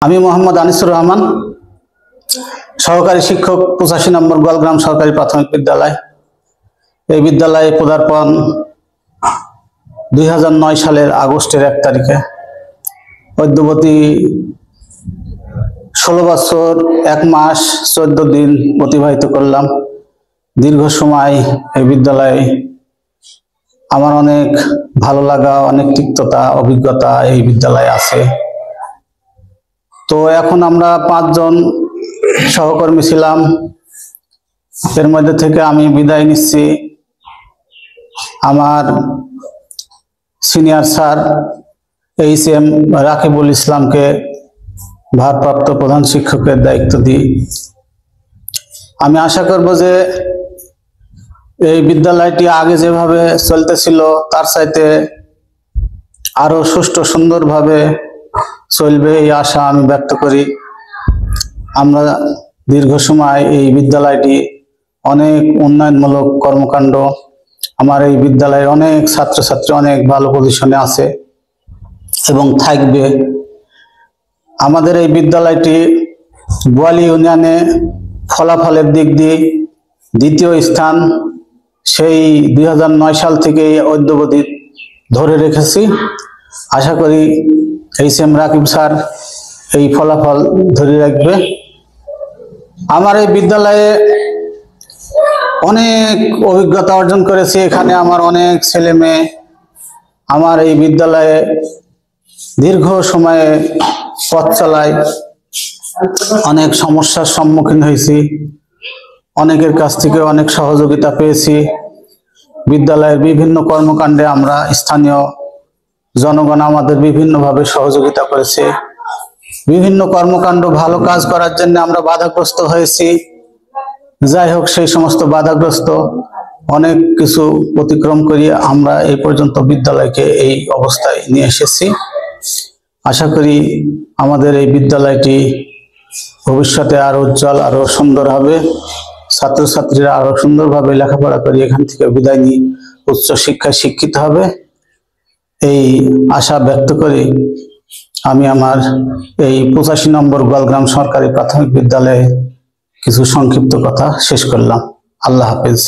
আমি মোহাম্মদ আনিসুর রহমান, সহকারী শিক্ষক 85 নম্বর গোয়ালগ্রাম সরকারি প্রাথমিক বিদ্যালয়। এই বিদ্যালয়ে পদার্পণ 2009 সালের আগস্টের 1 তারিখে। অদ্যবধি 16 বছর 1 মাস 14 দিন অতিবাহিত করলাম। দীর্ঘ সময় এই বিদ্যালয়ে আমার অনেক ভালো লাগা, অনেক তিক্ততা, অভিজ্ঞতা এই বিদ্যালয়ে আছে। তো এখন আমরা 5 জন সহকর্মী ছিলাম। এর মধ্যে থেকে আমি বিদায় নিচ্ছি। আমার সিনিয়র স্যার HM রাকিবুল ইসলামকে ভারপ্রাপ্ত প্রধান শিক্ষকের দায়িত্ব দিই। আমি আশা করব যে এই বিদ্যালয়টি আগে যেভাবে চলতেছিল তার চাইতে আরো সুষ্ঠু সুন্দরভাবে চলবে এই আশা আমি ব্যক্ত করি। আমরা দীর্ঘ সময় এই বিদ্যালয়টি অনেক উন্নয়নমূলক কর্মকাণ্ড, আমার এই বিদ্যালয়ে অনেক ছাত্রছাত্রী অনেক ভালো পজিশনে আছে এবং থাকবে। আমাদের এই বিদ্যালয়টি বোয়ালি ইউনিয়নে ফলাফলের দিক দিয়ে 2য় স্থান, সেই 2009 সাল থেকে অদ্যবধি ধরে রেখেছি। আশা করি HM রাকিব স্যার এই ফলাফল ধরে রাখবে। আমার এই বিদ্যালয়ে অনেক অভিজ্ঞতা অর্জন করেছি। এখানে আমার অনেক ছেলে মেয়ে আমার এই বিদ্যালয়ে দীর্ঘ সময়ে পথ চলায় অনেক সমস্যার সম্মুখীন হয়েছি। অনেকের কাছ থেকে অনেক সহযোগিতা পেয়েছি। বিদ্যালয়ের বিভিন্ন কর্মকাণ্ডে আমরা স্থানীয় জনগণ আমাদের বিভিন্নভাবে সহযোগিতা করেছে। বিভিন্ন কর্মকাণ্ড ভালো কাজ করার জন্য আমরা বাধাগ্রস্ত হয়েছি। যাই হোক, সেই সমস্ত বাধাগ্রস্ত অনেক কিছু অতিক্রম করিয়ে আমরা এই পর্যন্ত বিদ্যালয়কে এই অবস্থায় নিয়ে এসেছি। আশা করি আমাদের এই বিদ্যালয়টি ভবিষ্যতে আরো উজ্জ্বল, আরো সুন্দর হবে। ছাত্রছাত্রীরা আরো সুন্দরভাবে লেখাপড়া করে এখান থেকে বিদায় নিয়ে উচ্চ শিক্ষায় শিক্ষিত হবে, এই আশা ব্যক্ত করে আমি আমার এই 85 নম্বর গোয়ালগ্রাম সরকারি প্রাথমিক বিদ্যালয়ে কিছু সংক্ষিপ্ত কথা শেষ করলাম। আল্লাহ হাফেজ।